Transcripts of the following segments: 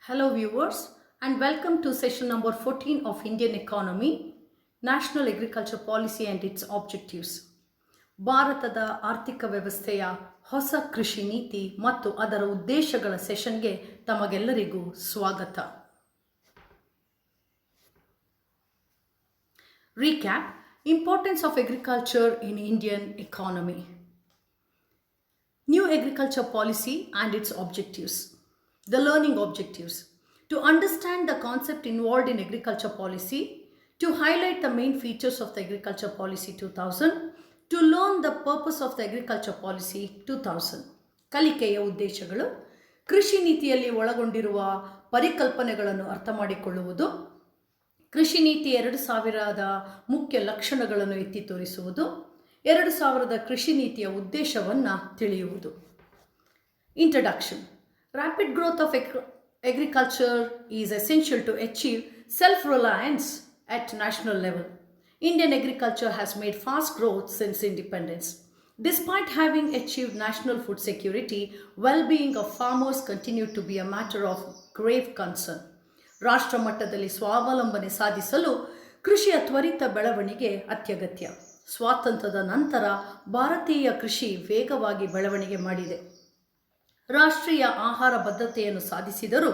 Hello viewers and welcome to session number 14 of Indian Economy, National Agriculture Policy and its Objectives. ಭಾರತದ ಆರ್ಥಿಕ ವ್ಯವಸ್ಥೆಯ ಹೊಸ ಕೃಷಿ ನೀತಿ ಮತ್ತು ಅದರ ಉದ್ದೇಶಗಳ ಸೆಷನ್ಗೆ ತಮಗೆಲ್ಲರಿಗೂ ಸ್ವಾಗತ. Recap: Importance of agriculture in Indian economy. New agriculture policy and its objectives. The learning objectives: to understand the concept involved in agriculture policy, to highlight the main features of the agriculture policy 2000, to learn the purpose of the agriculture policy 2000. ಕಲಿಕೆಯ ಉದ್ದೇಶಗಳು: ಕೃಷಿ ನೀತಿಯಲ್ಲಿ ಒಳಗೊಂಡಿರುವ ಪರಿಕಲ್ಪನೆಗಳನ್ನು ಅರ್ಥ ಮಾಡಿಕೊಳ್ಳುವುದು, ಕೃಷಿ ನೀತಿ 2000ದ ಮುಖ್ಯ ಲಕ್ಷಣಗಳನ್ನು ಎತ್ತಿ ತೋರಿಸುವುದು, 2000ದ ಕೃಷಿ ನೀತಿಯ ಉದ್ದೇಶವನ್ನು ತಿಳಿಯುವುದು. Introduction. Rapid growth of agriculture is essential to achieve self-reliance at national level. Indian agriculture has made fast growth since independence. Despite having achieved national food security, well-being of farmers continued to be a matter of grave concern. ರಾಷ್ಟ್ರ ಮಟ್ಟದಲ್ಲಿ ಸ್ವಾವಲಂಬನೆ ಸಾಧಿಸಲು ಕೃಷಿಯ ತ್ವರಿತ ಬೆಳವಣಿಗೆ ಅತ್ಯಗತ್ಯ. ಸ್ವಾತಂತ್ರ್ಯದ ನಂತರ ಭಾರತೀಯ ಕೃಷಿ ವೇಗವಾಗಿ ಬೆಳವಣಿಗೆ ಮಾಡಿದೆ. ರಾಷ್ಟ್ರೀಯ ಆಹಾರ ಭದ್ರತೆಯನ್ನು ಸಾಧಿಸಿದರೂ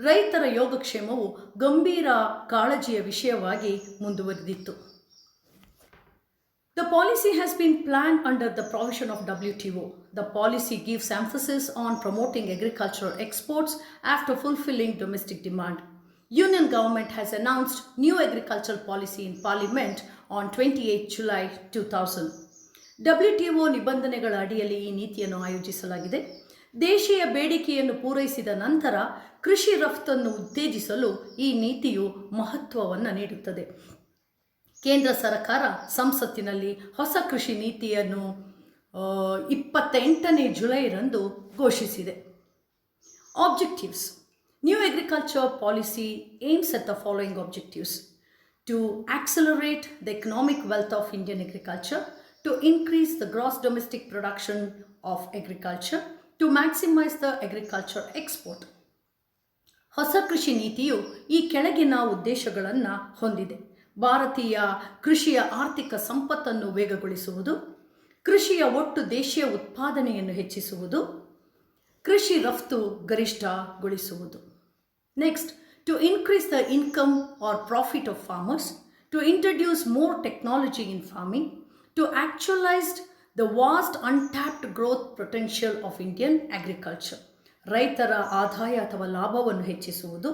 ರೈತರ ಯೋಗಕ್ಷೇಮವು ಗಂಭೀರ ಕಾಳಜಿಯ ವಿಷಯವಾಗಿ ಮುಂದುವರೆದಿತ್ತು. The policy has been planned under the provision of WTO. The policy gives emphasis on promoting agricultural exports after fulfilling domestic demand. Union government has announced new agricultural policy in Parliament on 28 July 2000. WTO ನಿಬಂಧನೆಗಳ ಅಡಿಯಲ್ಲಿ ಈ ನೀತಿಯನ್ನು ಆಯೋಜಿಸಲಾಗಿದೆ. ದೇಶೀಯ ಬೇಡಿಕೆಯನ್ನು ಪೂರೈಸಿದ ನಂತರ ಕೃಷಿ ರಫ್ತನ್ನು ಉತ್ತೇಜಿಸಲು ಈ ನೀತಿಯು ಮಹತ್ವವನ್ನು ನೀಡುತ್ತದೆ. ಕೇಂದ್ರ ಸರ್ಕಾರ ಸಂಸತ್ತಿನಲ್ಲಿ ಹೊಸ ಕೃಷಿ ನೀತಿಯನ್ನು 28ನೇ ಜುಲೈರಂದು ಘೋಷಿಸಿದೆ. Objectives: new agriculture policy aims at the following objectives: to accelerate the economic wealth of Indian agriculture, to increase the gross domestic production of agriculture, to maximize the agriculture export. ಹೊಸ ಕೃಷಿ ನೀತಿಯು ಈ ಕೆಳಗಿನ ಉದ್ದೇಶಗಳನ್ನು ಹೊಂದಿದೆ: ಭಾರತೀಯ ಕೃಷಿಯ ಆರ್ಥಿಕ ಸಂಪತ್ತನ್ನು ವೇಗಗೊಳಿಸುವುದು, ಕೃಷಿಯ ಒಟ್ಟು ದೇಶೀಯ ಉತ್ಪಾದನೆಯನ್ನು ಹೆಚ್ಚಿಸುವುದು, ಕೃಷಿ ರಫ್ತು ಗರಿಷ್ಠಗೊಳಿಸುವುದು. Next, to increase the income or profit of farmers, to introduce more technology in farming, to actualize the vast untapped growth potential of Indian agriculture. ರೈತರ ಆದಾಯ ಅಥವಾ ಲಾಭವನ್ನು ಹೆಚ್ಚಿಸುವುದು,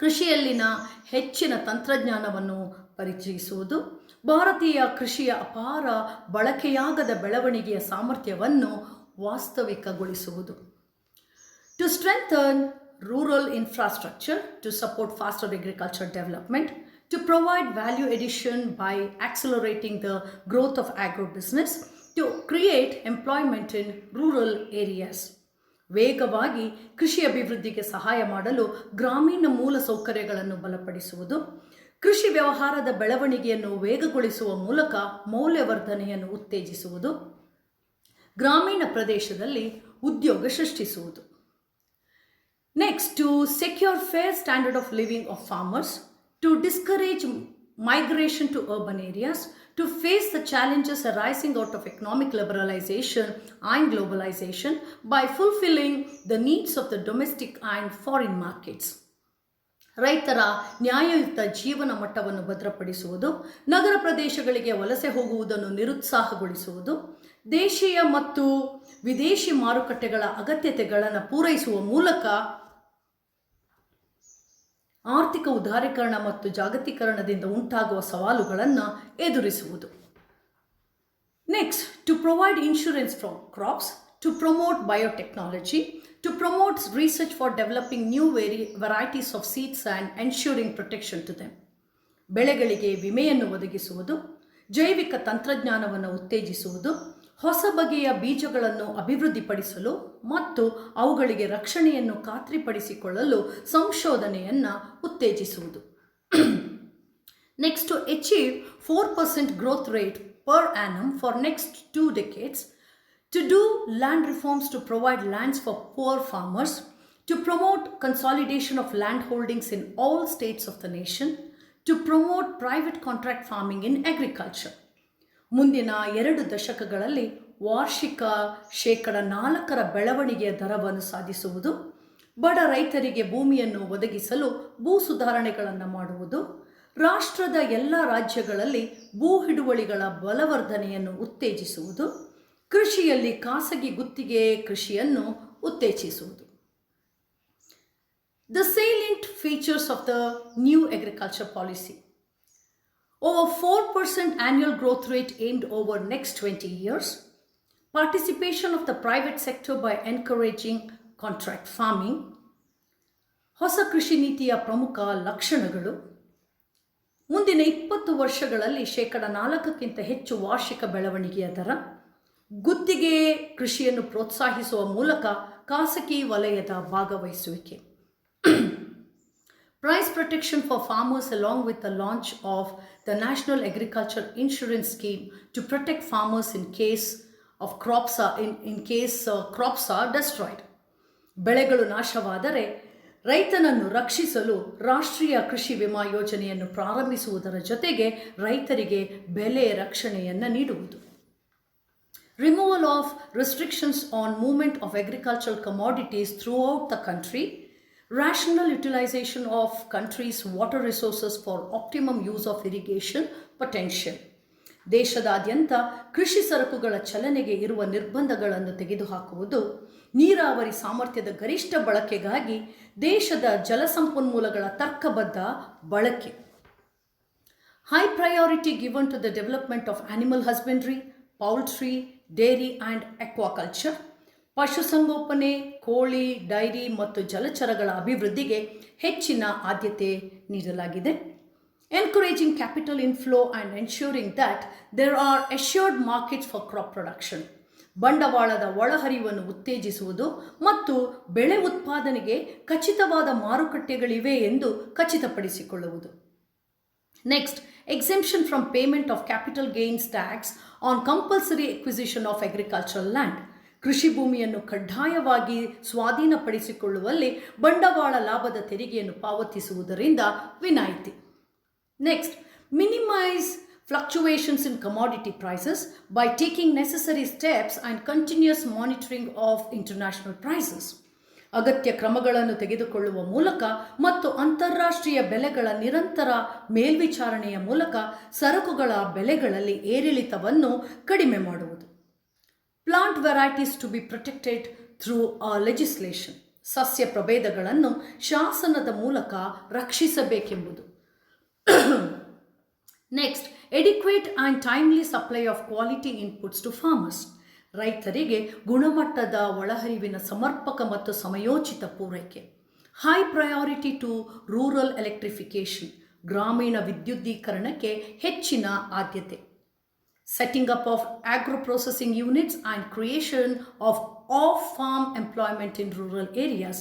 ಕೃಷಿಯಲ್ಲಿನ ಹೆಚ್ಚಿನ ತಂತ್ರಜ್ಞಾನವನ್ನು ಪರಿಚಯಿಸುವುದು, ಭಾರತೀಯ ಕೃಷಿಯ ಅಪಾರ ಬಳಕೆಯಾಗದ ಬೆಳವಣಿಗೆಯ ಸಾಮರ್ಥ್ಯವನ್ನು ವಾಸ್ತವಿಕಗೊಳಿಸುವುದು. To strengthen rural infrastructure, to support faster agriculture development, to provide value addition by accelerating the growth of agro-business, to create employment in rural areas. ವೇಗವಾಗಿ ಕೃಷಿ ಅಭಿವೃದ್ಧಿಗೆ ಸಹಾಯ ಮಾಡಲು ಗ್ರಾಮೀಣ ಮೂಲ ಸೌಕರ್ಯಗಳನ್ನು ಬಲಪಡಿಸುವುದು, ಕೃಷಿ ವ್ಯವಹಾರದ ಬೆಳವಣಿಗೆಯನ್ನು ವೇಗಗೊಳಿಸುವ ಮೂಲಕ ಮೌಲ್ಯವರ್ಧನೆಯನ್ನು ಉತ್ತೇಜಿಸುವುದು, ಗ್ರಾಮೀಣ ಪ್ರದೇಶದಲ್ಲಿ ಉದ್ಯೋಗ ಸೃಷ್ಟಿಸುವುದು. Next, to secure fair standard of living of farmers, to discourage migration to urban areas, to face the challenges arising out of economic liberalization and globalization by fulfilling the needs of the domestic and foreign markets. ರೈತರ ನ್ಯಾಯಯುತ ಜೀವನ ಮಟ್ಟವನ್ನು ಭದ್ರಪಡಿಸುವುದು, ನಗರ ಪ್ರದೇಶಗಳಿಗೆ ವಲಸೆ ಹೋಗುವುದನ್ನು ನಿರುತ್ಸಾಹಗೊಳಿಸುವುದು, ದೇಶೀಯ ಮತ್ತು ವಿದೇಶಿ ಮಾರುಕಟ್ಟೆಗಳ ಅಗತ್ಯತೆಗಳನ್ನು ಪೂರೈಸುವ ಮೂಲಕ ಆರ್ಥಿಕ ಉದಾರೀಕರಣ ಮತ್ತು ಜಾಗತೀಕರಣದಿಂದ ಉಂಟಾಗುವ ಸವಾಲುಗಳನ್ನು ಎದುರಿಸುವುದು. Next, to provide insurance for crops, to promote biotechnology, to promote research for developing new varieties of seeds and ensuring protection to them. ಬೆಳೆಗಳಿಗೆ ವಿಮೆಯನ್ನು ಒದಗಿಸುವುದು, ಜೈವಿಕ ತಂತ್ರಜ್ಞಾನವನ್ನು ಉತ್ತೇಜಿಸುವುದು, ಹೊಸ ಬಗೆಯ ಬೀಜಗಳನ್ನು ಅಭಿವೃದ್ಧಿಪಡಿಸಲು ಮತ್ತು ಅವುಗಳಿಗೆ ರಕ್ಷಣೆಯನ್ನು ಖಾತ್ರಿಪಡಿಸಿಕೊಳ್ಳಲು ಸಂಶೋಧನೆಯನ್ನು ಉತ್ತೇಜಿಸುವುದು. Next, to achieve 4% growth rate per annum for next 2 decades, to do land reforms to provide lands for poor farmers, to promote consolidation of land holdings in all states of the nation, to promote private contract farming in agriculture. ಮುಂದಿನ 2 ದಶಕಗಳಲ್ಲಿ ವಾರ್ಷಿಕ 4% ಬೆಳವಣಿಗೆಯ ದರವನ್ನು ಸಾಧಿಸುವುದು, ಬಡ ರೈತರಿಗೆ ಭೂಮಿಯನ್ನು ಒದಗಿಸಲು ಭೂ ಸುಧಾರಣೆಗಳನ್ನು ಮಾಡುವುದು, ರಾಷ್ಟ್ರದ ಎಲ್ಲ ರಾಜ್ಯಗಳಲ್ಲಿ ಭೂ ಹಿಡುವಳಿಗಳ ಬಲವರ್ಧನೆಯನ್ನು ಉತ್ತೇಜಿಸುವುದು, ಕೃಷಿಯಲ್ಲಿ ಖಾಸಗಿ ಗುತ್ತಿಗೆ ಕೃಷಿಯನ್ನು ಉತ್ತೇಜಿಸುವುದು. The salient features of the new agriculture policy. Over 4% annual growth rate aimed over next 20 years. Participation of the private sector by encouraging contract farming. ಹೊಸ ಕೃಷಿ ನೀತಿಯ ಪ್ರಮುಖ ಲಕ್ಷಣಗಳು. ಮುಂದಿನ 20 ವರ್ಷಗಳಲ್ಲಿ 4%ಕ್ಕಿಂತ ಹೆಚ್ಚು ವಾರ್ಷಿಕ ಬೆಳವಣಿಗೆಯ ದರ. ಗುತ್ತಿಗೆ ಕೃಷಿಯನ್ನು ಪ್ರೋತ್ಸಾಹಿಸುವ ಮೂಲಕ ಖಾಸಗಿ ವಲಯದ ಭಾಗವಹಿಸುವಿಕೆ. Price protection for farmers along with the launch of the National Agriculture Insurance Scheme to protect farmers in case crops are destroyed. ಬೆಳೆಗಳು ನಾಶವಾದರೆ ರೈತನನ್ನು ರಕ್ಷಿಸಲು ರಾಷ್ಟ್ರೀಯ ಕೃಷಿ ವಿಮಾ ಯೋಜನೆಯನ್ನು ಪ್ರಾರಂಭಿಸುವುದರ ಜೊತೆಗೆ ರೈತರಿಗೆ ಬೆಲೆ ರಕ್ಷಣೆಯನ್ನು ನೀಡುವುದು. Removal of restrictions on movement of agricultural commodities throughout the country. Rational utilization of country's water resources for optimum use of irrigation potential. ದೇಶದಾದ್ಯಂತ ಕೃಷಿ ಸರಕುಗಳ ಚಲನೆಗೆ ಇರುವ ನಿರ್ಬಂಧಗಳನ್ನು ತೆಗೆದುಹಾಕುವುದು, ನೀರಾವರಿ ಸಾಮರ್ಥ್ಯದ ಗರಿಷ್ಠ ಬಳಕೆಗಾಗಿ ದೇಶದ ಜಲಸಂಪನ್ಮೂಲಗಳ ತರ್ಕಬದ್ಧ ಬಳಕೆ. High priority given to the development of animal husbandry, poultry, dairy and aquaculture. ಪಶುಸಂಗೋಪನೆ, ಕೋಳಿ, ಡೈರಿ ಮತ್ತು ಜಲಚರಗಳ ಅಭಿವೃದ್ಧಿಗೆ ಹೆಚ್ಚಿನ ಆದ್ಯತೆ ನೀಡಲಾಗಿದೆ. Encouraging capital inflow and ensuring that there are assured markets for crop production. ಬಂಡವಾಳದ ಒಳಹರಿವನ್ನು ಉತ್ತೇಜಿಸುವುದು ಮತ್ತು ಬೆಳೆ ಉತ್ಪಾದನೆಗೆ ಖಚಿತವಾದ ಮಾರುಕಟ್ಟೆಗಳಿವೆ ಎಂದು ಖಚಿತಪಡಿಸಿಕೊಳ್ಳುವುದು. Next, exemption from payment of capital gains tax on compulsory acquisition of agricultural land. ಕೃಷಿ ಭೂಮಿಯನ್ನು ಕಡ್ಡಾಯವಾಗಿ ಸ್ವಾಧೀನಪಡಿಸಿಕೊಳ್ಳುವಲ್ಲಿ ಬಂಡವಾಳ ಲಾಭದ ತೆರಿಗೆಯನ್ನು ಪಾವತಿಸುವುದರಿಂದ ವಿನಾಯಿತಿ. Next, minimize fluctuations in commodity prices by taking necessary steps and continuous monitoring of international prices. ಅಗತ್ಯ ಕ್ರಮಗಳನ್ನು ತೆಗೆದುಕೊಳ್ಳುವ ಮೂಲಕ ಮತ್ತು ಅಂತಾರಾಷ್ಟ್ರೀಯ ಬೆಲೆಗಳ ನಿರಂತರ ಮೇಲ್ವಿಚಾರಣೆಯ ಮೂಲಕ ಸರಕುಗಳ ಬೆಲೆಗಳಲ್ಲಿ ಏರಿಳಿತವನ್ನು ಕಡಿಮೆ ಮಾಡುವುದು. Plant varieties to be protected through legislation. ಸಸ್ಯ ಪ್ರಭೇದಗಳನ್ನು ಶಾಸನದ ಮೂಲಕ ರಕ್ಷಿಸಬೇಕೆಂಬುದು. Next, adequate and timely supply of quality inputs to farmers. ರೈತರಿಗೆ ಗುಣಮಟ್ಟದ ಒಳಹರಿವಿನ ಸಮರ್ಪಕ ಮತ್ತು ಸಮಯೋಚಿತ ಪೂರೈಕೆ. High priority to rural electrification. ಗ್ರಾಮೀಣ ವಿದ್ಯುದ್ದೀಕರಣಕ್ಕೆ ಹೆಚ್ಚಿನ ಆದ್ಯತೆ. Setting up of agro-processing units and creation of off-farm employment in rural areas.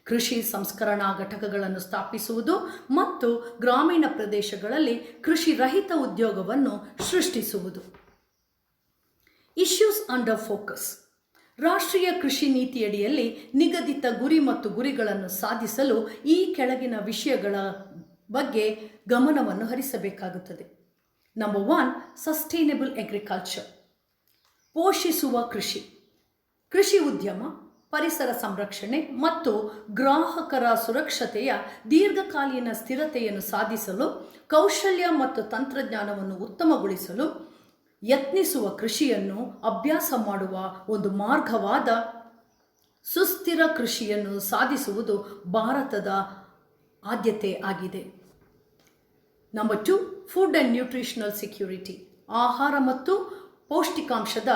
ಕೃಷಿ ಸಂಸ್ಕರಣಾ ಘಟಕಗಳನ್ನು ಸ್ಥಾಪಿಸುವುದು ಮತ್ತು ಗ್ರಾಮೀಣ ಪ್ರದೇಶಗಳಲ್ಲಿ ಕೃಷಿ ರಹಿತ ಉದ್ಯೋಗವನ್ನು ಸೃಷ್ಟಿಸುವುದು. Issues under focus. ರಾಷ್ಟ್ರೀಯ ಕೃಷಿ ನೀತಿಯಡಿಯಲ್ಲಿ ನಿಗದಿತ ಗುರಿ ಮತ್ತು ಗುರಿಗಳನ್ನು ಸಾಧಿಸಲು ಈ ಕೆಳಗಿನ ವಿಷಯಗಳ ಬಗ್ಗೆ ಗಮನವನ್ನು ಹರಿಸಬೇಕಾಗುತ್ತದೆ. Number 1, sustainable agriculture. ಪೋಷಿಸುವ ಕೃಷಿ. ಕೃಷಿ ಉದ್ಯಮ, ಪರಿಸರ ಸಂರಕ್ಷಣೆ ಮತ್ತು ಗ್ರಾಹಕರ ಸುರಕ್ಷತೆಯ ದೀರ್ಘಕಾಲೀನ ಸ್ಥಿರತೆಯನ್ನು ಸಾಧಿಸಲು ಕೌಶಲ್ಯ ಮತ್ತು ತಂತ್ರಜ್ಞಾನವನ್ನು ಉತ್ತಮಗೊಳಿಸಲು ಯತ್ನಿಸುವ ಕೃಷಿಯನ್ನು ಅಭ್ಯಾಸ ಮಾಡುವ ಒಂದು ಮಾರ್ಗವಾದ ಸುಸ್ಥಿರ ಕೃಷಿಯನ್ನು ಸಾಧಿಸುವುದು ಭಾರತದ ಆದ್ಯತೆ ಆಗಿದೆ. Number 2, food and nutritional security. ಆಹಾರ ಮತ್ತು ಪೌಷ್ಟಿಕಾಂಶದ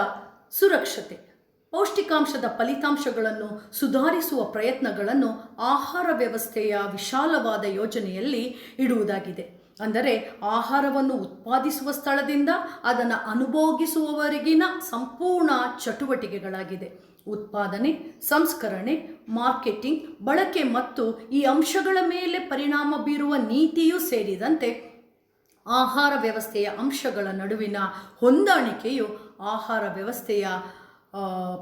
ಸುರಕ್ಷತೆ. ಪೌಷ್ಟಿಕಾಂಶದ ಫಲಿತಾಂಶಗಳನ್ನು ಸುಧಾರಿಸುವ ಪ್ರಯತ್ನಗಳನ್ನು ಆಹಾರ ವ್ಯವಸ್ಥೆಯ ವಿಶಾಲವಾದ ಯೋಜನೆಯಲ್ಲಿ ಇಡುವುದಾಗಿದೆ. ಅಂದರೆ ಆಹಾರವನ್ನು ಉತ್ಪಾದಿಸುವ ಸ್ಥಳದಿಂದ ಅದನ್ನು ಅನುಭೋಗಿಸುವವರೆಗಿನ ಸಂಪೂರ್ಣ ಚಟುವಟಿಕೆಗಳಾಗಿದೆ. ಉತ್ಪಾದನೆ, ಸಂಸ್ಕರಣೆ, ಮಾರ್ಕೆಟಿಂಗ್, ಬಳಕೆ ಮತ್ತು ಈ ಅಂಶಗಳ ಮೇಲೆ ಪರಿಣಾಮ ಬೀರುವ ನೀತಿಯೂ ಸೇರಿದಂತೆ ಆಹಾರ ವ್ಯವಸ್ಥೆಯ ಅಂಶಗಳ ನಡುವಿನ ಹೊಂದಾಣಿಕೆಯು ಆಹಾರ ವ್ಯವಸ್ಥೆಯ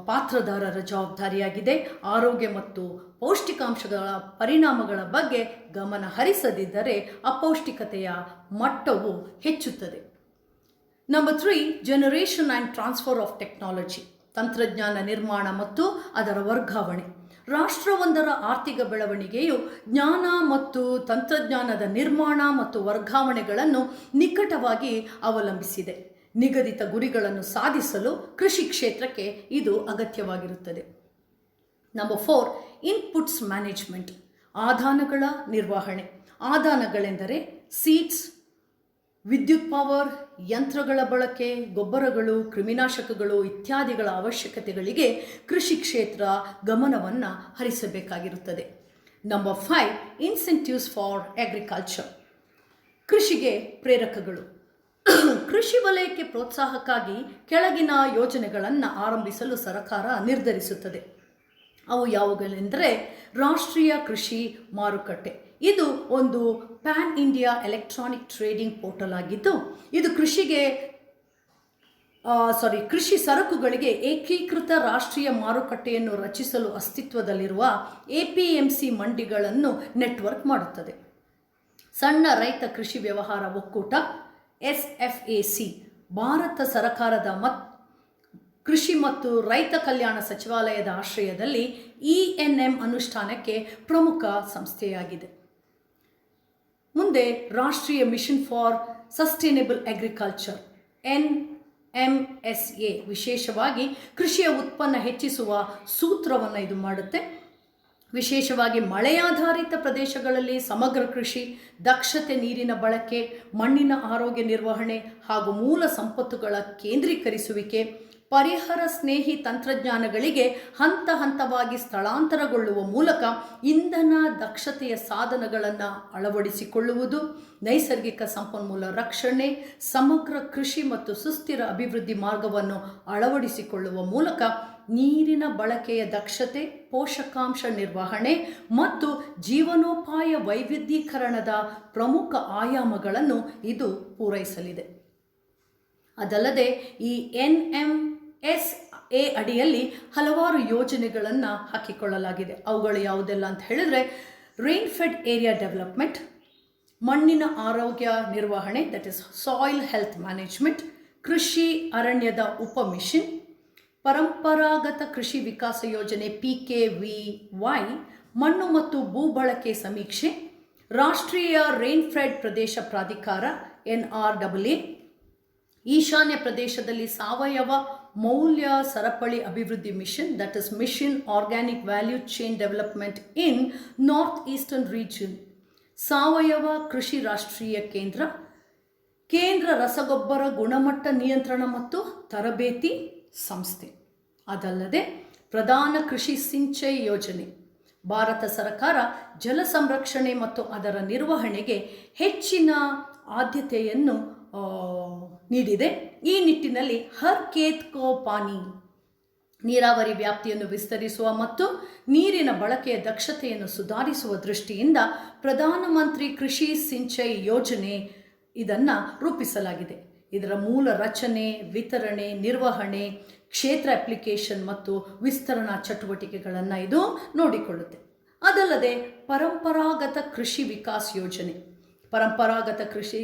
ಪಾತ್ರದಾರರ ಜವಾಬ್ದಾರಿಯಾಗಿದೆ. ಆರೋಗ್ಯ ಮತ್ತು ಪೌಷ್ಟಿಕಾಂಶಗಳ ಪರಿಣಾಮಗಳ ಬಗ್ಗೆ ಗಮನ ಹರಿಸದಿದ್ದರೆ ಅಪೌಷ್ಟಿಕತೆಯ ಮಟ್ಟವು ಹೆಚ್ಚುತ್ತದೆ. Number 3, generation and transfer of technology, ತಂತ್ರಜ್ಞಾನ ನಿರ್ಮಾಣ ಮತ್ತು ಅದರ ವರ್ಗಾವಣೆ. ರಾಷ್ಟ್ರವೊಂದರ ಆರ್ಥಿಕ ಬೆಳವಣಿಗೆಯು ಜ್ಞಾನ ಮತ್ತು ತಂತ್ರಜ್ಞಾನದ ನಿರ್ಮಾಣ ಮತ್ತು ವರ್ಗಾವಣೆಗಳನ್ನು ನಿಕಟವಾಗಿ ಅವಲಂಬಿಸಿದೆ. ನಿಗದಿತ ಗುರಿಗಳನ್ನು ಸಾಧಿಸಲು ಕೃಷಿ ಕ್ಷೇತ್ರಕ್ಕೆ ಇದು ಅಗತ್ಯವಾಗಿರುತ್ತದೆ. ನಂಬರ್ 4, ಇನ್ಪುಟ್ಸ್ ಮ್ಯಾನೇಜ್ಮೆಂಟ್, ಆದಾನಗಳ ನಿರ್ವಹಣೆ. ಆದಾನಗಳೆಂದರೆ ಸೀಡ್ಸ್, ವಿದ್ಯುತ್ ಪವರ್, ಯಂತ್ರಗಳ ಬಳಕೆ, ಗೊಬ್ಬರಗಳು, ಕ್ರಿಮಿನಾಶಕಗಳು ಇತ್ಯಾದಿಗಳ ಅವಶ್ಯಕತೆಗಳಿಗೆ ಕೃಷಿ ಕ್ಷೇತ್ರ ಗಮನವನ್ನು ಹರಿಸಬೇಕಾಗಿರುತ್ತದೆ. ನಂಬರ್ 5, ಇನ್ಸೆಂಟಿವ್ಸ್ ಫಾರ್ ಅಗ್ರಿಕಲ್ಚರ್, ಕೃಷಿಗೆ ಪ್ರೇರಕಗಳು. ಕೃಷಿ ವಲಯಕ್ಕೆ ಪ್ರೋತ್ಸಾಹಕ್ಕಾಗಿ ಕೆಳಗಿನ ಯೋಜನೆಗಳನ್ನು ಆರಂಭಿಸಲು ಸರ್ಕಾರ ನಿರ್ಧರಿಸುತ್ತದೆ. ಅವು ಯಾವುಗಳೆಂದರೆ ರಾಷ್ಟ್ರೀಯ ಕೃಷಿ ಮಾರುಕಟ್ಟೆ. ಇದು ಒಂದು PAN India electronic trading portal ಆಗಿದ್ದು, ಇದು ಕೃಷಿ ಸರಕುಗಳಿಗೆ ಏಕೀಕೃತ ರಾಷ್ಟ್ರೀಯ ಮಾರುಕಟ್ಟೆಯನ್ನು ರಚಿಸಲು ಅಸ್ತಿತ್ವದಲ್ಲಿರುವ APMC ಮಂಡಿಗಳನ್ನು ನೆಟ್ವರ್ಕ್ ಮಾಡುತ್ತದೆ. ಸಣ್ಣ ರೈತ ಕೃಷಿ ವ್ಯವಹಾರ ಒಕ್ಕೂಟ SFAC ಭಾರತ ಸರ್ಕಾರದ ಕೃಷಿ ಮತ್ತು ರೈತ ಕಲ್ಯಾಣ ಸಚಿವಾಲಯದ ಆಶ್ರಯದಲ್ಲಿ ENM ಅನುಷ್ಠಾನಕ್ಕೆ ಪ್ರಮುಖ ಸಂಸ್ಥೆಯಾಗಿದೆ. ಮುಂದೆ ರಾಷ್ಟ್ರೀಯ mission for sustainable agriculture NMSA ವಿಶೇಷವಾಗಿ ಕೃಷಿಯ ಉತ್ಪನ್ನ ಹೆಚ್ಚಿಸುವ ಸೂತ್ರವನ್ನು ಇದು ಮಾಡುತ್ತೆ. ವಿಶೇಷವಾಗಿ ಮಳೆಯಾಧಾರಿತ ಪ್ರದೇಶಗಳಲ್ಲಿ ಸಮಗ್ರ ಕೃಷಿ, ದಕ್ಷತೆ, ನೀರಿನ ಬಳಕೆ, ಮಣ್ಣಿನ ಆರೋಗ್ಯ ನಿರ್ವಹಣೆ ಹಾಗೂ ಮೂಲ ಸಂಪತ್ತುಗಳ ಕೇಂದ್ರೀಕರಿಸುವಿಕೆ, ಪರಿಸರ ಸ್ನೇಹಿ ತಂತ್ರಜ್ಞಾನಗಳಿಗೆ ಹಂತ ಹಂತವಾಗಿ ಸ್ಥಳಾಂತರಗೊಳ್ಳುವ ಮೂಲಕ ಇಂಧನ ದಕ್ಷತೆಯ ಸಾಧನಗಳನ್ನು ಅಳವಡಿಸಿಕೊಳ್ಳುವುದು, ನೈಸರ್ಗಿಕ ಸಂಪನ್ಮೂಲ ರಕ್ಷಣೆ, ಸಮಗ್ರ ಕೃಷಿ ಮತ್ತು ಸುಸ್ಥಿರ ಅಭಿವೃದ್ಧಿ ಮಾರ್ಗವನ್ನು ಅಳವಡಿಸಿಕೊಳ್ಳುವ ಮೂಲಕ ನೀರಿನ ಬಳಕೆಯ ದಕ್ಷತೆ, ಪೋಷಕಾಂಶ ನಿರ್ವಹಣೆ ಮತ್ತು ಜೀವನೋಪಾಯ ವೈವಿಧ್ಯೀಕರಣದ ಪ್ರಮುಖ ಆಯಾಮಗಳನ್ನು ಇದು ಪೂರೈಸಲಿದೆ. ಅದಲ್ಲದೆ ಈ NMSA ಅಡಿಯಲ್ಲಿ ಹಲವಾರು ಯೋಜನೆಗಳನ್ನು ಹಾಕಿಕೊಳ್ಳಲಾಗಿದೆ. ಅವುಗಳು ಯಾವುದೆಲ್ಲ ಅಂತ ಹೇಳಿದರೆ ರೈನ್ ಫೆಡ್ ಏರಿಯಾ ಡೆವಲಪ್ಮೆಂಟ್, ಮಣ್ಣಿನ ಆರೋಗ್ಯ ನಿರ್ವಹಣೆ that is soil health management, ಕೃಷಿ ಅರಣ್ಯದ ಉಪಮಿಷನ್, ಪರಂಪರಾಗತ ಕೃಷಿ ವಿಕಾಸ ಯೋಜನೆ PKVY, ಮಣ್ಣು ಮತ್ತು ಭೂ ಬಳಕೆ ಸಮೀಕ್ಷೆ, ರಾಷ್ಟ್ರೀಯ ರೈನ್ ಫೆಡ್ ಪ್ರದೇಶ ಪ್ರಾಧಿಕಾರ NRAA, ಈಶಾನ್ಯ ಪ್ರದೇಶದಲ್ಲಿ ಸಾವಯವ ಮೌಲ್ಯ ಸರಪಳಿ ಅಭಿವೃದ್ಧಿ mission that is mission organic value chain development in north eastern region, ಸಾವಯವ ಕೃಷಿ ರಾಷ್ಟ್ರೀಯ ಕೇಂದ್ರ, ಕೇಂದ್ರ ರಸಗೊಬ್ಬರ ಗುಣಮಟ್ಟ ನಿಯಂತ್ರಣ ಮತ್ತು ತರಬೇತಿ ಸಂಸ್ಥೆ. ಅದಲ್ಲದೆ ಪ್ರಧಾನ ಕೃಷಿ ಸಿಂಚೈ ಯೋಜನೆ, ಭಾರತ ಸರ್ಕಾರ ಜಲ ಸಂರಕ್ಷಣೆ ಮತ್ತು ಅದರ ನಿರ್ವಹಣೆಗೆ ಹೆಚ್ಚಿನ ಆದ್ಯತೆಯನ್ನು ನೀಡಿದೆ. ಈ ನಿಟ್ಟಿನಲ್ಲಿ ಹರ್ ಖೇತ್ ಕೋ ಪಾನಿ, ನೀರಾವರಿ ವ್ಯಾಪ್ತಿಯನ್ನು ವಿಸ್ತರಿಸುವ ಮತ್ತು ನೀರಿನ ಬಳಕೆಯ ದಕ್ಷತೆಯನ್ನು ಸುಧಾರಿಸುವ ದೃಷ್ಟಿಯಿಂದ ಪ್ರಧಾನಮಂತ್ರಿ ಕೃಷಿ ಸಿಂಚೈ ಯೋಜನೆ ಇದನ್ನು ರೂಪಿಸಲಾಗಿದೆ. ಇದರ ಮೂಲ ರಚನೆ, ವಿತರಣೆ, ನಿರ್ವಹಣೆ, ಕ್ಷೇತ್ರ ಅಪ್ಲಿಕೇಶನ್ ಮತ್ತು ವಿಸ್ತರಣಾ ಚಟುವಟಿಕೆಗಳನ್ನು ಇದು ನೋಡಿಕೊಳ್ಳುತ್ತೆ. ಅದಲ್ಲದೆ ಪರಂಪರಾಗತ ಕೃಷಿ ವಿಕಾಸ ಯೋಜನೆ, ಪರಂಪರಾಗತ ಕೃಷಿ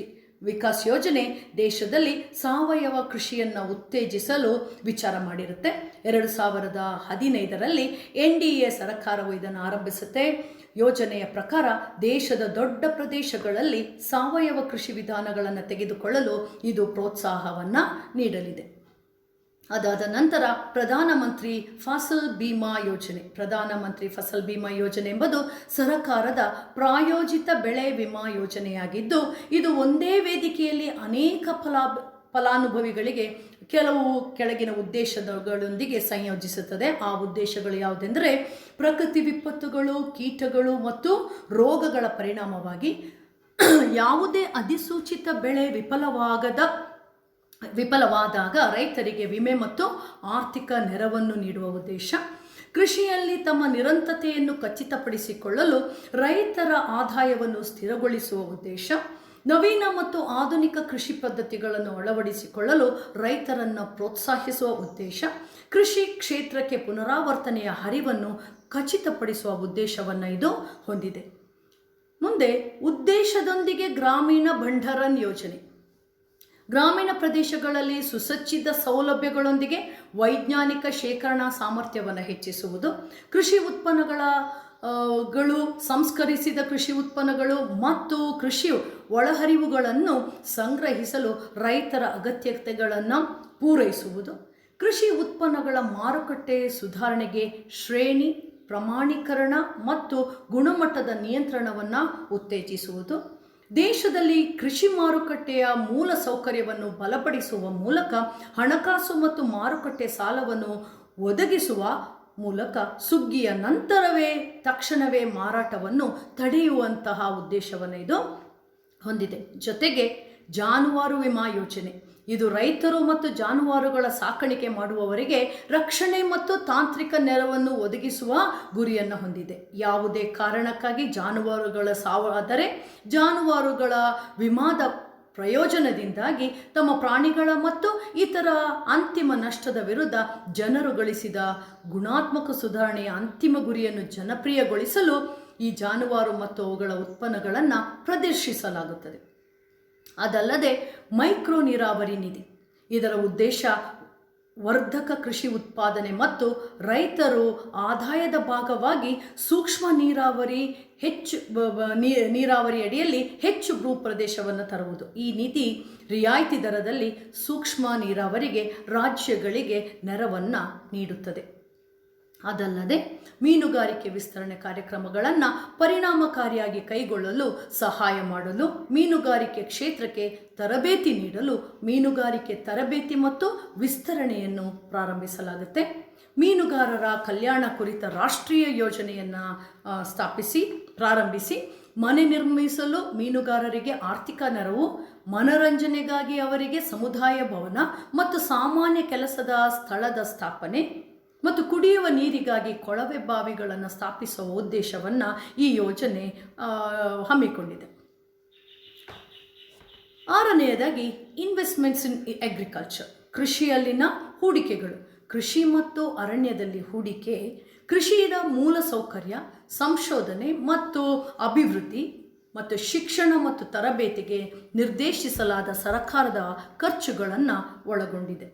ವಿಕಾಸ್ ಯೋಜನೆ ದೇಶದಲ್ಲಿ ಸಾವಯವ ಕೃಷಿಯನ್ನು ಉತ್ತೇಜಿಸಲು ವಿಚಾರ ಮಾಡಿರುತ್ತೆ. 2015ರಲ್ಲಿ NDA ಸರ್ಕಾರವು ಇದನ್ನು ಆರಂಭಿಸುತ್ತೆ. ಯೋಜನೆಯ ಪ್ರಕಾರ ದೇಶದ ದೊಡ್ಡ ಪ್ರದೇಶಗಳಲ್ಲಿ ಸಾವಯವ ಕೃಷಿ ವಿಧಾನಗಳನ್ನು ತೆಗೆದುಕೊಳ್ಳಲು ಇದು ಪ್ರೋತ್ಸಾಹವನ್ನು ನೀಡಲಿದೆ. ಅದಾದ ನಂತರ ಪ್ರಧಾನಮಂತ್ರಿ ಫಸಲ್ ಬಿಮಾ ಯೋಜನೆ. ಪ್ರಧಾನಮಂತ್ರಿ ಫಸಲ್ ಬಿಮಾ ಯೋಜನೆ ಎಂಬುದು ಸರ್ಕಾರದ ಪ್ರಾಯೋಜಿತ ಬೆಳೆ ವಿಮಾ ಯೋಜನೆಯಾಗಿದ್ದು, ಇದು ಒಂದೇ ವೇದಿಕೆಯಲ್ಲಿ ಅನೇಕ ಫಲಾನುಭವಿಗಳಿಗೆ ಕೆಲವು ಕೆಳಗಿನ ಉದ್ದೇಶಗಳೊಂದಿಗೆ ಸಂಯೋಜಿಸುತ್ತದೆ. ಆ ಉದ್ದೇಶಗಳು ಯಾವುದೆಂದರೆ ಪ್ರಕೃತಿ ವಿಪತ್ತುಗಳು, ಕೀಟಗಳು ಮತ್ತು ರೋಗಗಳ ಪರಿಣಾಮವಾಗಿ ಯಾವುದೇ ಅಧಿಸೂಚಿತ ಬೆಳೆ ವಿಫಲವಾದಾಗ ರೈತರಿಗೆ ವಿಮೆ ಮತ್ತು ಆರ್ಥಿಕ ನೆರವನ್ನು ನೀಡುವ ಉದ್ದೇಶ, ಕೃಷಿಯಲ್ಲಿ ತಮ್ಮ ನಿರಂತರತೆಯನ್ನು ಖಚಿತಪಡಿಸಿಕೊಳ್ಳಲು ರೈತರ ಆದಾಯವನ್ನು ಸ್ಥಿರಗೊಳಿಸುವ ಉದ್ದೇಶ, ನವೀನ ಮತ್ತು ಆಧುನಿಕ ಕೃಷಿ ಪದ್ಧತಿಗಳನ್ನು ಅಳವಡಿಸಿಕೊಳ್ಳಲು ರೈತರನ್ನು ಪ್ರೋತ್ಸಾಹಿಸುವ ಉದ್ದೇಶ, ಕೃಷಿ ಕ್ಷೇತ್ರಕ್ಕೆ ಪುನರಾವರ್ತನೆಯ ಹರಿವನ್ನು ಖಚಿತಪಡಿಸುವ ಉದ್ದೇಶವನ್ನು ಇದು ಹೊಂದಿದೆ. ಮುಂದೆ ಉದ್ದೇಶದೊಂದಿಗೆ ಗ್ರಾಮೀಣ ಭಂಡಾರನ್ ಯೋಜನೆ. ಗ್ರಾಮೀಣ ಪ್ರದೇಶಗಳಲ್ಲಿ ಸುಸಜ್ಜಿತ ಸೌಲಭ್ಯಗಳೊಂದಿಗೆ ವೈಜ್ಞಾನಿಕ ಶೇಖರಣಾ ಸಾಮರ್ಥ್ಯವನ್ನು ಹೆಚ್ಚಿಸುವುದು, ಕೃಷಿ ಉತ್ಪನ್ನಗಳು ಸಂಸ್ಕರಿಸಿದ ಕೃಷಿ ಉತ್ಪನ್ನಗಳು ಮತ್ತು ಕೃಷಿ ಒಳಹರಿವುಗಳನ್ನು ಸಂಗ್ರಹಿಸಲು ರೈತರ ಅಗತ್ಯತೆಗಳನ್ನು ಪೂರೈಸುವುದು, ಕೃಷಿ ಉತ್ಪನ್ನಗಳ ಮಾರುಕಟ್ಟೆ ಸುಧಾರಣೆಗೆ ಶ್ರೇಣಿ ಪ್ರಮಾಣೀಕರಣ ಮತ್ತು ಗುಣಮಟ್ಟದ ನಿಯಂತ್ರಣವನ್ನು ಉತ್ತೇಜಿಸುವುದು, ದೇಶದಲ್ಲಿ ಕೃಷಿ ಮಾರುಕಟ್ಟೆಯ ಮೂಲ ಸೌಕರ್ಯವನ್ನು ಬಲಪಡಿಸುವ ಮೂಲಕ ಹಣಕಾಸು ಮತ್ತು ಮಾರುಕಟ್ಟೆ ಸಾಲವನ್ನು ಒದಗಿಸುವ ಮೂಲಕ ಸುಗ್ಗಿಯ ನಂತರವೇ ತಕ್ಷಣವೇ ಮಾರಾಟವನ್ನು ತಡೆಯುವಂತಹ ಉದ್ದೇಶವನ್ನು ಇದು ಹೊಂದಿದೆ. ಜೊತೆಗೆ ಜಾನುವಾರು ವಿಮಾ ಯೋಜನೆ, ಇದು ರೈತರು ಮತ್ತು ಜಾನುವಾರುಗಳ ಸಾಕಾಣಿಕೆ ಮಾಡುವವರಿಗೆ ರಕ್ಷಣೆ ಮತ್ತು ತಾಂತ್ರಿಕ ನೆರವನ್ನು ಒದಗಿಸುವ ಗುರಿಯನ್ನು ಹೊಂದಿದೆ. ಯಾವುದೇ ಕಾರಣಕ್ಕಾಗಿ ಜಾನುವಾರುಗಳ ಸಾವಾದರೆ ಜಾನುವಾರುಗಳ ವಿಮಾದ ಪ್ರಯೋಜನದಿಂದಾಗಿ ತಮ್ಮ ಪ್ರಾಣಿಗಳ ಮತ್ತು ಇತರ ಅಂತಿಮ ನಷ್ಟದ ವಿರುದ್ಧ ಜನರು ಗಳಿಸಿದ ಗುಣಾತ್ಮಕ ಸುಧಾರಣೆಯ ಅಂತಿಮ ಗುರಿಯನ್ನು ಜನಪ್ರಿಯಗೊಳಿಸಲು ಈ ಜಾನುವಾರು ಮತ್ತು ಅವುಗಳ ಉತ್ಪನ್ನಗಳನ್ನು ಪ್ರದರ್ಶಿಸಲಾಗುತ್ತದೆ. ಅದಲ್ಲದೆ ಮೈಕ್ರೋ ನೀರಾವರಿ ನಿಧಿ, ಇದರ ಉದ್ದೇಶ ವರ್ಧಕ ಕೃಷಿ ಉತ್ಪಾದನೆ ಮತ್ತು ರೈತರು ಆದಾಯದ ಭಾಗವಾಗಿ ಸೂಕ್ಷ್ಮ ನೀರಾವರಿ ಅಡಿಯಲ್ಲಿ ಹೆಚ್ಚು ಭೂ ಪ್ರದೇಶವನ್ನು ತರುವುದು. ಈ ನಿಧಿ ರಿಯಾಯಿತಿ ದರದಲ್ಲಿ ಸೂಕ್ಷ್ಮ ನೀರಾವರಿಗೆ ರಾಜ್ಯಗಳಿಗೆ ನೆರವನ್ನು ನೀಡುತ್ತದೆ. ಅದಲ್ಲದೆ ಮೀನುಗಾರಿಕೆ ವಿಸ್ತರಣೆ ಕಾರ್ಯಕ್ರಮಗಳನ್ನು ಪರಿಣಾಮಕಾರಿಯಾಗಿ ಕೈಗೊಳ್ಳಲು ಸಹಾಯ ಮಾಡಲು, ಮೀನುಗಾರಿಕೆ ಕ್ಷೇತ್ರಕ್ಕೆ ತರಬೇತಿ ನೀಡಲು ಮೀನುಗಾರಿಕೆ ತರಬೇತಿ ಮತ್ತು ವಿಸ್ತರಣೆಯನ್ನು ಪ್ರಾರಂಭಿಸಲಾಗುತ್ತೆ. ಮೀನುಗಾರರ ಕಲ್ಯಾಣ ಕುರಿತ ರಾಷ್ಟ್ರೀಯ ಯೋಜನೆಯನ್ನು ಪ್ರಾರಂಭಿಸಿ ಮನೆ ನಿರ್ಮಿಸಲು ಮೀನುಗಾರರಿಗೆ ಆರ್ಥಿಕ ನೆರವು, ಮನರಂಜನೆಗಾಗಿ ಅವರಿಗೆ ಸಮುದಾಯ ಭವನ ಮತ್ತು ಸಾಮಾನ್ಯ ಕೆಲಸದ ಸ್ಥಳದ ಸ್ಥಾಪನೆ ಮತ್ತು ಕುಡಿಯುವ ನೀರಿಗಾಗಿ ಕೊಳವೆ ಬಾವಿಗಳನ್ನು ಸ್ಥಾಪಿಸುವ ಉದ್ದೇಶವನ್ನು ಈ ಯೋಜನೆ ಹಮ್ಮಿಕೊಂಡಿದೆ. 6ನೇದಾಗಿ ಇನ್ವೆಸ್ಟ್ಮೆಂಟ್ಸ್ ಇನ್ ಅಗ್ರಿಕಲ್ಚರ್, ಕೃಷಿಯಲ್ಲಿನ ಹೂಡಿಕೆಗಳು. ಕೃಷಿ ಮತ್ತು ಅರಣ್ಯದಲ್ಲಿ ಹೂಡಿಕೆ, ಕೃಷಿಯ ಮೂಲ ಸೌಕರ್ಯ, ಸಂಶೋಧನೆ ಮತ್ತು ಅಭಿವೃದ್ಧಿ ಮತ್ತು ಶಿಕ್ಷಣ ಮತ್ತು ತರಬೇತಿಗೆ ನಿರ್ದೇಶಿಸಲಾದ ಸರ್ಕಾರದ ಖರ್ಚುಗಳನ್ನು ಒಳಗೊಂಡಿದೆ.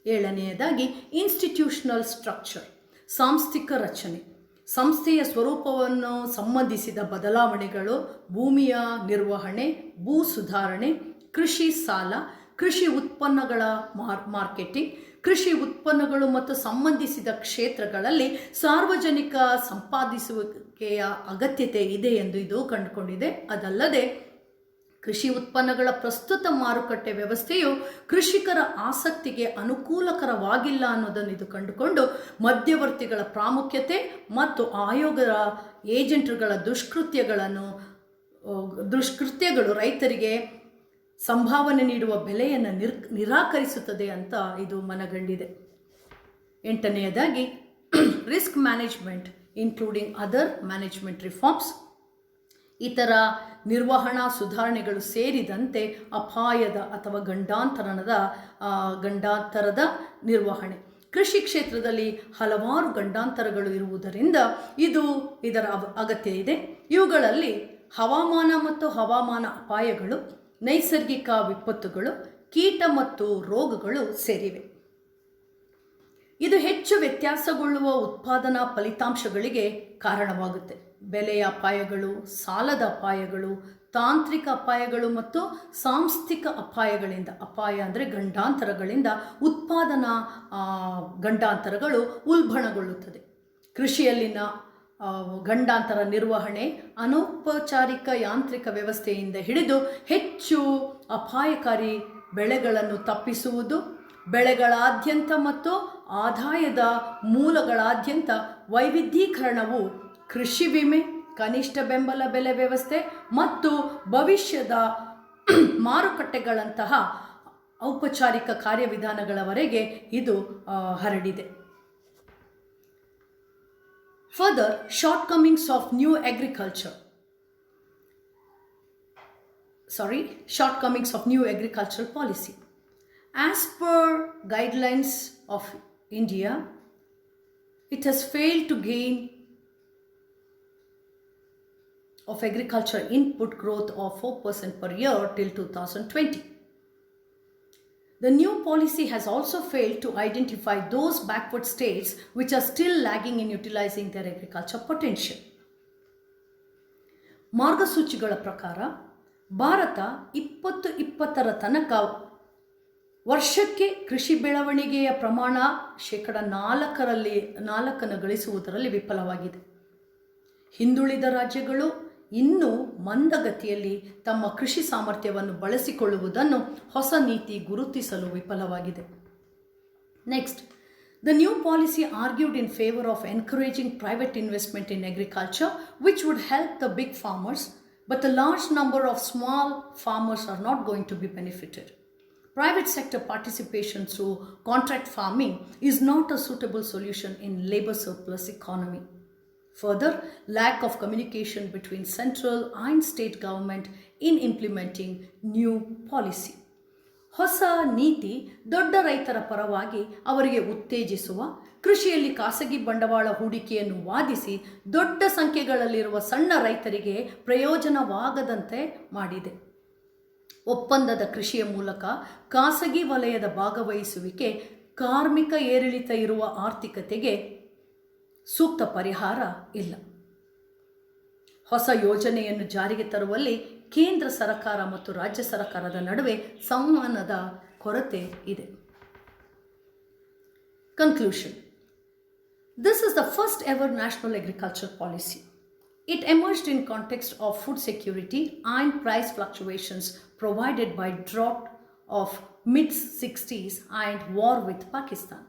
7ನೇದಾಗಿ ಇನ್ಸ್ಟಿಟ್ಯೂಷನಲ್ ಸ್ಟ್ರಕ್ಚರ್, ಸಾಂಸ್ಥಿಕ ರಚನೆ, ಸಂಸ್ಥೆಯ ಸ್ವರೂಪವನ್ನು ಸಂಬಂಧಿಸಿದ ಬದಲಾವಣೆಗಳು, ಭೂಮಿಯ ನಿರ್ವಹಣೆ, ಭೂ ಸುಧಾರಣೆ, ಕೃಷಿ ಸಾಲ, ಕೃಷಿ ಉತ್ಪನ್ನಗಳ ಮಾರ್ಕೆಟಿಂಗ್, ಕೃಷಿ ಉತ್ಪನ್ನಗಳು ಮತ್ತು ಸಂಬಂಧಿಸಿದ ಕ್ಷೇತ್ರಗಳಲ್ಲಿ ಸಾರ್ವಜನಿಕ ಸಂಪಾದಿಸುವಿಕೆಯ ಅಗತ್ಯತೆ ಇದೆ ಎಂದು ಇದು ಕಂಡುಕೊಂಡಿದೆ. ಅದಲ್ಲದೆ ಕೃಷಿ ಉತ್ಪನ್ನಗಳ ಪ್ರಸ್ತುತ ಮಾರುಕಟ್ಟೆ ವ್ಯವಸ್ಥೆಯು ಕೃಷಿಕರ ಆಸಕ್ತಿಗೆ ಅನುಕೂಲಕರವಾಗಿಲ್ಲ ಅನ್ನೋದನ್ನು ಇದು ಕಂಡುಕೊಂಡು ಮಧ್ಯವರ್ತಿಗಳ ಪ್ರಾಮುಖ್ಯತೆ ಮತ್ತು ಆಯೋಗದ ಏಜೆಂಟ್ಗಳ ದುಷ್ಕೃತ್ಯಗಳು ರೈತರಿಗೆ ಸಂಭಾವನೆ ನೀಡುವ ಬೆಲೆಯನ್ನು ನಿರಾಕರಿಸುತ್ತದೆ ಅಂತ ಇದು ಮನಗಂಡಿದೆ. 8ನೇದಾಗಿ risk management including other management reforms, ಇತರ ನಿರ್ವಹಣಾ ಸುಧಾರಣೆಗಳು ಸೇರಿದಂತೆ ಅಪಾಯದ ಅಥವಾ ಗಂಡಾಂತರದ ನಿರ್ವಹಣೆ. ಕೃಷಿ ಕ್ಷೇತ್ರದಲ್ಲಿ ಹಲವಾರು ಗಂಡಾಂತರಗಳು ಇರುವುದರಿಂದ ಇದರ ಅಗತ್ಯ ಇದೆ. ಇವುಗಳಲ್ಲಿ ಹವಾಮಾನ ಮತ್ತು ಹವಾಮಾನ ಅಪಾಯಗಳು, ನೈಸರ್ಗಿಕ ವಿಪತ್ತುಗಳು, ಕೀಟ ಮತ್ತು ರೋಗಗಳು ಸೇರಿವೆ. ಇದು ಹೆಚ್ಚು ವ್ಯತ್ಯಾಸಗೊಳ್ಳುವ ಉತ್ಪಾದನಾ ಫಲಿತಾಂಶಗಳಿಗೆ ಕಾರಣವಾಗುತ್ತೆ. ಬೆಲೆಯ ಅಪಾಯಗಳು, ಸಾಲದ ಅಪಾಯಗಳು, ತಾಂತ್ರಿಕ ಅಪಾಯಗಳು ಮತ್ತು ಸಾಂಸ್ಥಿಕ ಅಪಾಯಗಳಿಂದ, ಅಪಾಯ ಅಂದರೆ ಗಂಡಾಂತರಗಳಿಂದ ಉತ್ಪಾದನಾ ಗಂಡಾಂತರಗಳು ಉಲ್ಬಣಗೊಳ್ಳುತ್ತದೆ. ಕೃಷಿಯಲ್ಲಿನ ಗಂಡಾಂತರ ನಿರ್ವಹಣೆ ಅನೌಪಚಾರಿಕ ಯಾಂತ್ರಿಕ ವ್ಯವಸ್ಥೆಯಿಂದ ಹಿಡಿದು ಹೆಚ್ಚು ಅಪಾಯಕಾರಿ ಬೆಳೆಗಳನ್ನು ತಪ್ಪಿಸುವುದು, ಬೆಳೆಗಳಾದ್ಯಂತ ಮತ್ತು ಆದಾಯದ ಮೂಲಗಳಾದ್ಯಂತ ವೈವಿಧ್ಯೀಕರಣವು, ಕೃಷಿ ವಿಮೆ, ಕನಿಷ್ಠ ಬೆಂಬಲ ಬೆಲೆ ವ್ಯವಸ್ಥೆ ಮತ್ತು ಭವಿಷ್ಯದ ಮಾರುಕಟ್ಟೆಗಳಂತಹ ಔಪಚಾರಿಕ ಕಾರ್ಯವಿಧಾನಗಳವರೆಗೆ ಇದು ಹರಡಿದೆ. Further, shortcomings of new agriculture. shortcomings of new agricultural policy. As per guidelines of India, it has failed to gain of agriculture input growth of 4% per year till 2020. The new policy has also failed to identify those backward states which are still lagging in utilizing their agriculture potential. ಮಾರ್ಗಸೂಚಿಗಳ ಪ್ರಕಾರ ಭಾರತ 2020ರ ತನಕ ವರ್ಷಕ್ಕೆ ಕೃಷಿ ಬೆಳವಣಿಗೆಯ ಪ್ರಮಾಣ 4% ಗಳಿಸುವುದರಲ್ಲಿ ವಿಫಲವಾಗಿದೆ. ಹಿಂದುಳಿದ ರಾಜ್ಯಗಳು ಇನ್ನೂ ಮಂದಗತಿಯಲ್ಲಿ ತಮ್ಮ ಕೃಷಿ ಸಾಮರ್ಥ್ಯವನ್ನು ಬಳಸಿಕೊಳ್ಳುವುದನ್ನು ಹೊಸ ನೀತಿ ಗುರುತಿಸಲು ವಿಫಲವಾಗಿದೆ. Next, the new policy argued in favor of encouraging private investment in agriculture, which would help the big farmers, but a large number of small farmers are not going to be benefited. Private sector participation through contract farming is not a suitable solution in labor surplus economy. Further, lack of communication between central and state government in implementing new policy. ಹೊಸ ನೀತಿ ದೊಡ್ಡ ರೈತರ ಪರವಾಗಿ ಅವರಿಗೆ ಉತ್ತೇಜಿಸುವ, ಕೃಷಿಯಲ್ಲಿ ಖಾಸಗಿ ಬಂಡವಾಳ ಹೂಡಿಕೆಯನ್ನು ವಾದಿಸಿ ದೊಡ್ಡ ಸಂಖ್ಯೆಗಳಲ್ಲಿರುವ ಸಣ್ಣ ರೈತರಿಗೆ ಪ್ರಯೋಜನವಾಗದಂತೆ ಮಾಡಿದೆ. ಒಪ್ಪಂದದ ಕೃಷಿಯ ಮೂಲಕ ಖಾಸಗಿ ವಲಯದ ಭಾಗವಹಿಸುವಿಕೆ, ಕಾರ್ಮಿಕ ಏರಿಳಿತ ಇರುವ ಆರ್ಥಿಕತೆಗೆ ಸೂಕ್ತ ಪರಿಹಾರ ಇಲ್ಲ. ಹೊಸ ಯೋಜನೆಯನ್ನು ಜಾರಿಗೆ ತರುವಲ್ಲಿ ಕೇಂದ್ರ ಸರ್ಕಾರ ಮತ್ತು ರಾಜ್ಯ ಸರ್ಕಾರದ ನಡುವೆ ಸಂವಹನದ ಕೊರತೆ ಇದೆ. Conclusion. This is the first ever national agriculture policy. It emerged in context of food security and price fluctuations provided by drought of mid-60s and war with Pakistan.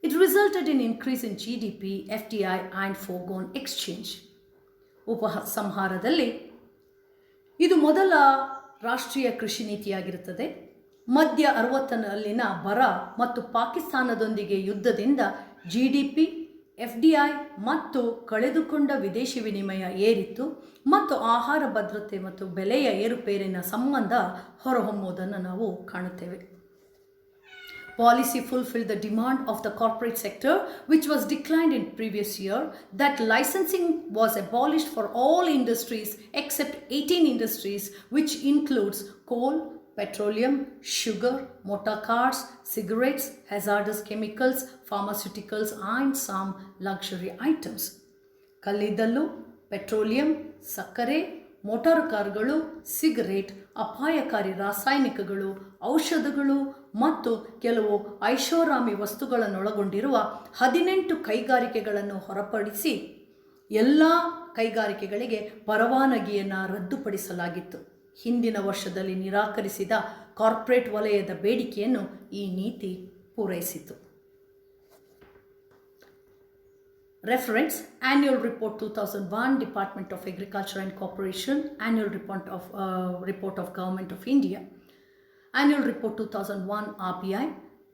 It resulted in increase in GDP, FDI and foregone exchange. ಉಪಸಂಹಾರದಲ್ಲಿ ಇದು ಮೊದಲ ರಾಷ್ಟ್ರೀಯ ಕೃಷಿ ನೀತಿಯಾಗಿರುತ್ತದೆ. ಮಧ್ಯ 60ನಲ್ಲಿನ ಬರ ಮತ್ತು ಪಾಕಿಸ್ತಾನದೊಂದಿಗೆ ಯುದ್ಧದಿಂದ GDP, FDI ಮತ್ತು ಕಳೆದುಕೊಂಡ ವಿದೇಶಿ ವಿನಿಮಯ ಏರಿತು ಮತ್ತು ಆಹಾರ ಭದ್ರತೆ ಮತ್ತು ಬೆಲೆಯ ಏರುಪೇರಿನ ಸಂಬಂಧ ಹೊರಹೊಮ್ಮುವುದನ್ನು ನಾವು ಕಾಣುತ್ತೇವೆ. Policy fulfilled the demand of the corporate sector, which was declined in previous year, that licensing was abolished for all industries except 18 industries, which includes coal, petroleum, sugar, motor cars, cigarettes, hazardous chemicals, pharmaceuticals and some luxury items. ಕಲ್ಲಿದ್ದಲು, petroleum, ಸಕ್ಕರೆ, motor ಕಾರ್ಗಳು, cigarette, ಅಪಾಯಕಾರಿ ರಾಸಾಯನಿಕಗಳು, ಔಷಧಗಳು ಮತ್ತು ಕೆಲವು ಐಷಾರಾಮಿ ವಸ್ತುಗಳನ್ನೊಳಗೊಂಡಿರುವ 18 ಕೈಗಾರಿಕೆಗಳನ್ನು ಹೊರಪಡಿಸಿ ಎಲ್ಲ ಕೈಗಾರಿಕೆಗಳಿಗೆ ಪರವಾನಗಿಯನ್ನು ರದ್ದುಪಡಿಸಲಾಗಿತ್ತು. ಹಿಂದಿನ ವರ್ಷದಲ್ಲಿ ನಿರಾಕರಿಸಿದ ಕಾರ್ಪೊರೇಟ್ ವಲಯದ ಬೇಡಿಕೆಯನ್ನು ಈ ನೀತಿ ಪೂರೈಸಿತು. Reference: Annual Report 2001, Department of Agriculture and Cooperation, Annual Report of Government of India, Annual Report 2001 RBI,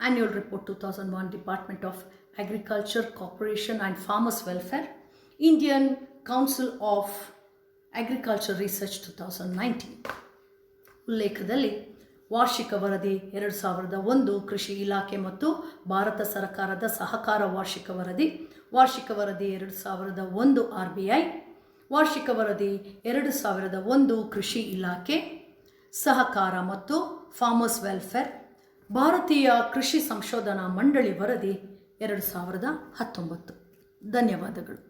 Annual Report 2001 Department of Agriculture, Cooperation and Farmers Welfare, Indian Council of Agriculture Research 2019. ಉಲ್ಲೇಖದಲ್ಲಿ ವಾರ್ಷಿಕ ವರದಿ 2001 ಕೃಷಿ ಇಲಾಖೆ ಮತ್ತು ಭಾರತ ಸರ್ಕಾರದ ಸಹಕಾರ ವಾರ್ಷಿಕ ವರದಿ, ವಾರ್ಷಿಕ ವರದಿ 2001 RBI, ವಾರ್ಷಿಕ ವರದಿ 2001 ಕೃಷಿ ಇಲಾಖೆ, ಸಹಕಾರ ಮತ್ತು ಫಾರ್ಮರ್ಸ್ ವೆಲ್ಫೇರ್, ಭಾರತೀಯ ಕೃಷಿ ಸಂಶೋಧನಾ ಮಂಡಳಿ ವರದಿ 2019. ಧನ್ಯವಾದಗಳು.